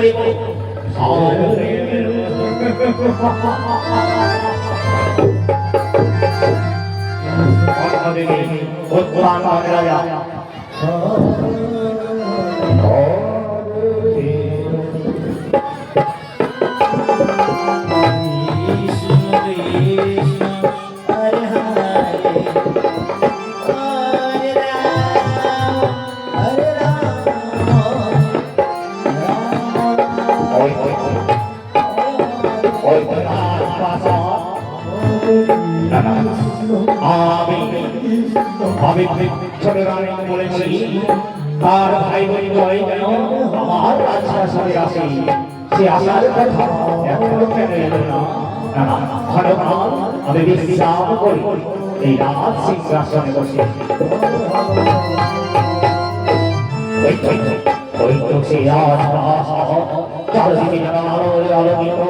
করিব আমি ছোটরানী বলেছি তার ভাই বোন যেন আমার রাজপ্রাসাদে আসে সে আসার কথা এখনো কেন এলো না ভগবান আমি বিশ্বাস করি এই রাজ সিংহাসনে বসে ওই তো সে চারদিকে যেন আলোয় আলোকিত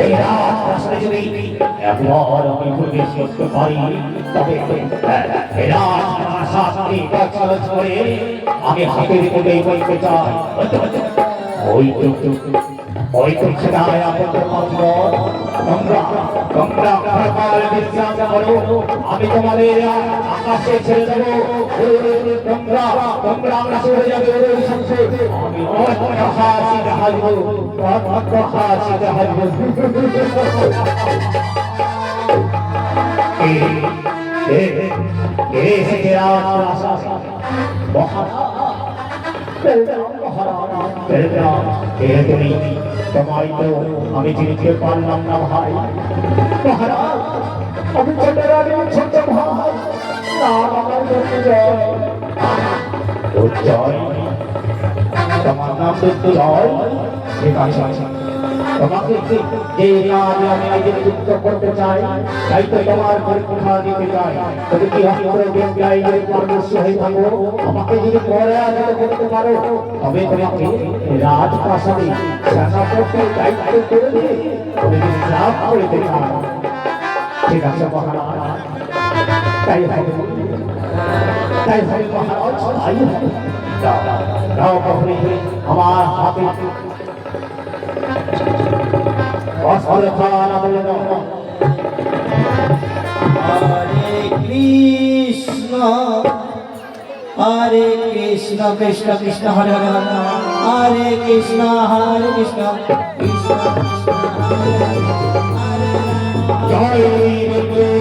এই রাজপ্রাসাদে যদি একবার আমি প্রবেশ করতে পারি তবে এই রাজপ্রাসাদকে কচকচ করে আমি হাতের মুঠোয় বইতে চাই ওই তো খেলায় আপনাদের মাত্র তোমরা প্রকার বিশ্বাস করো আমি তোমাদের আকাশে ছেড়ে দেবো তোমরা আকাশে হয়ে যাবে ওদের সঙ্গে আমি হাসিতে হাসবো হাসিতে হাসবো আমি চিনতে পারলাম না ভাই আমি ছোট ভাই তোমার নাম তোমাকে যে কাজে আমি আজকে যুক্ত করতে চাই তাই তো তোমার পরীক্ষা দিতে চাই তুমি কি পারদর্শী হয়ে থাকো আমাকে যদি পরাজিত করতে পারো তবে তোমাকে রাজপ্রাসাদে সেনাপতির দায়িত্ব করে দিয়ে তুমি লাভ করে দিতে চাও ঠিক আছে মহারাজ তাই হবে মহারাজ তাই হবে দাও প্রভু আমার হাতে Hare Krishna, Krishna Krishna, Hare Hare, Hare Krishna, Krishna Krishna, Hare Hare, Hare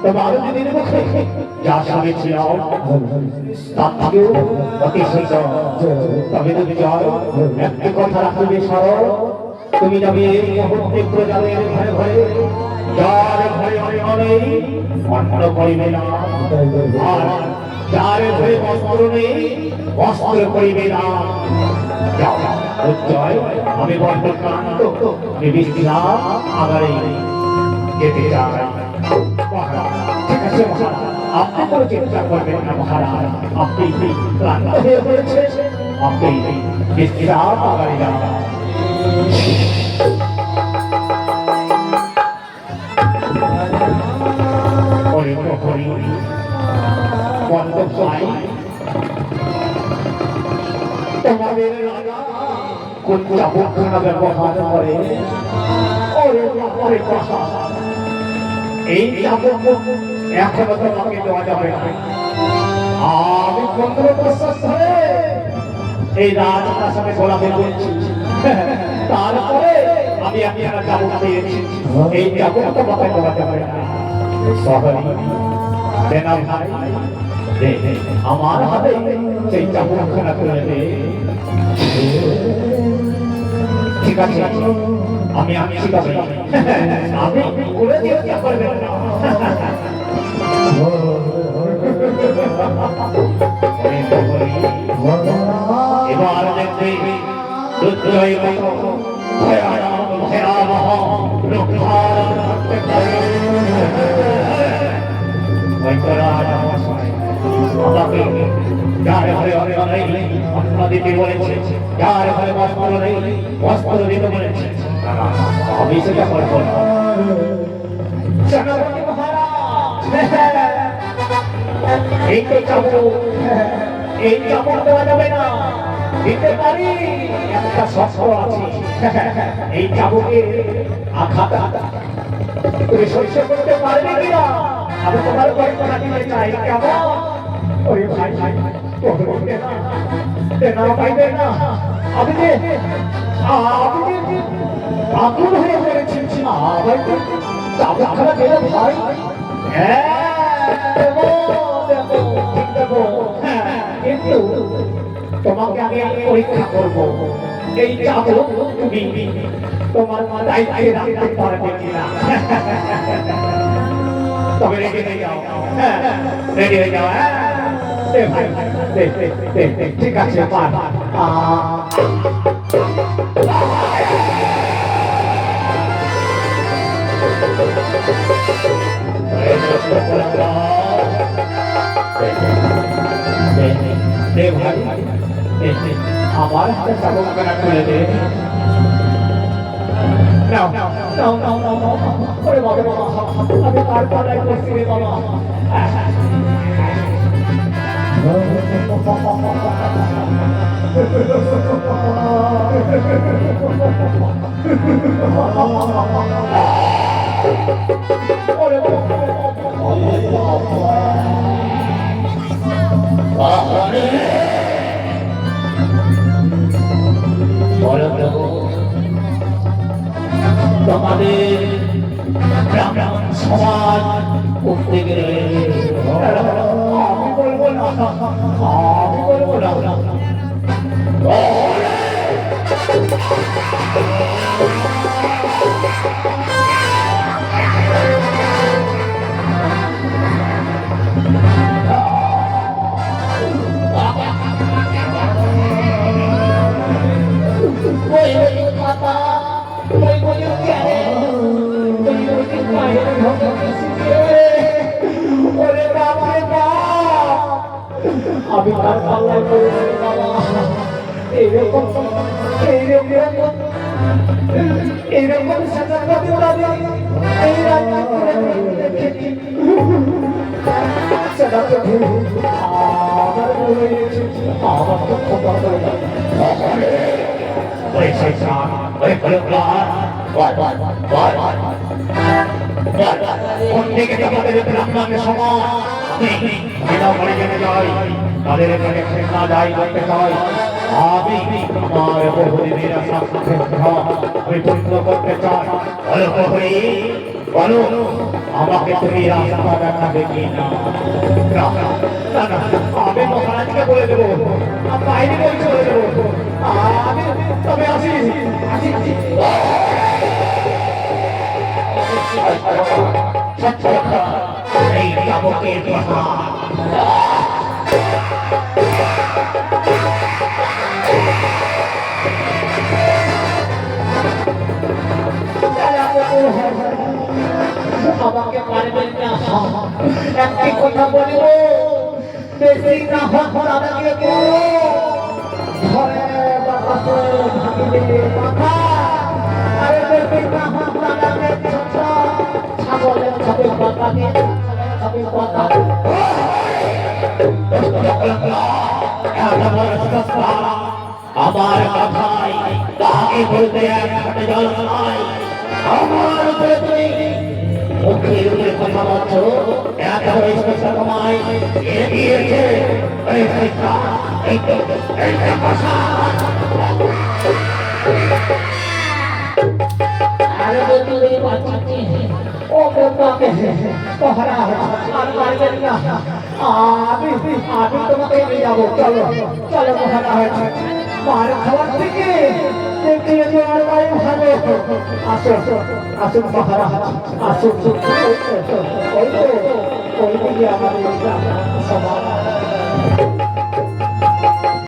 তোমার দিনের মুখে যা শুনেছিলাম তার থেকেও অতি সুন্দর তবে তুমি যাও একটি কথা রাখবে সরল তুমি যাবে মুহূর্তে প্রজাদের ঘরে ঘরে যার ঘরে অনেক অন্ন করিবে না আর যার ঘরে বস্ত্র নেই বস্ত্র করিবে না যাও উজ্জয় আমি বড্ড ক্লান্ত আমি বিশ্রাম আগারে যেতে চাই ঠিক আছে মহারাজ আপনি কোনো চিন্তা করবেন না মহারাজ আপনি ক্লান্ত হয়ে পড়েছে আপনি বিশ্রাম আগারে যান হরি হরি বন্ধ ভাই তোমাদের রাজা কোন চাবুকখানা ব্যবহার করে ওরে বাপরে বাবা এই চাবুক এখনো তোমাকে দেওয়া যাবে না আমি 15 বছর ধরে এই রাজপ্রাসাদে গোলামি করছি তারপরে আমি একটা চাবুক পেয়েছি এই চাবুক তোমাকে দেওয়া যাবে না সহরি দেনা ভাই দে আমার হাতে সেই চাবুকখানা তুলে দে ঠিক আছে আমি ঠিক আছে আমি করে দিতে পারবেন না এবার দেখবে দুর্জয় মতো ভয়াবহ রূপধারণ করতে পারে আমাকে যার ঘরে অনেক দিতে বলেছে যার ঘরে বস্ত্র নেই বস্ত্র দিতে বলেছে আমি সেটা করবো না সেনাপতি মহারাজ এই তো চাবুক এই চাবুক দেওয়া যাবে না দিতে পারি একটা শস্ত্র আছে এই চাবুকে আঘাত তুমি সহ্য করতে পারবে কিনা আমি তোমার পরীক্ষা দিতে চাই কেমন ওই ভাই না পাইবে না আমি যে আকুল হয়ে পড়েছি আবার চাবুকখানা গেলে ভাই কিন্তু তোমাকে আগে পরীক্ষা করব এই চাবুক তুমি তোমার দায়িত্বে রাখতে পারবে কিনা তবে রেডি হয়ে যাও রেডি হয়ে যাও ভাই ঠিক আছে আমার হাতে চাবুকখানা খুলে দে আমি তার পাড়ায় করছি রে বাবা তোমাদের ব্রাহ্মণ সমাজ করতে গেলে আমি বলবো না আমি বলবো না আমি তার পাল্লায় পড়েছি বাবা এইরকম সাজা করতে পারি এই রান্না করে দেখেছি সেটাকে আমার মনে হয়েছে আমার তো খবর করে ওই শৈশান ওই ফলকার কোন দিকে তোমাদের ব্রাহ্মণের সমাজ বিনা করে জেনে যাই তাদের এখানে না যাই করতে চাই আমি আমার বহুদিনের আমি পূর্ণ করতে চাই বলো আমাকে তুমি রাস্তা দেখাবে কি না আমি মহারাজকে বলে দেবো বাইরে বই চলে দেবো আমি তবে আসি এই চাবুকের আমাকে পারবেন না একটি কথা বলিব বেশি না হোক আমাকে ঘরে বাতাসে ভাবিলে মাথা আরে বেশি না হোক আমাকে ছাগলের ছাগল বাতাকে ছাপির কথা আমার কথায় তাকে বলতে এক হাতে জল নাই আমার উপরে তুমি মুখের উপরে কথা বলছ এত পয়সা কমাই এগিয়েছে এই পয়সা এই ভাষা আরে তুই বাঁচাতে ও বাবাকে তোহরা আর মারবেন না আমি তোমাকে নিয়ে যাবো চলো চলো মহারাজ মার খাওয়ার থেকে দেখতে যাওয়ার ভাই ভালো আসো আসুন মহারাজ আসুন ওই তো ওই দিকে আমাদের সভা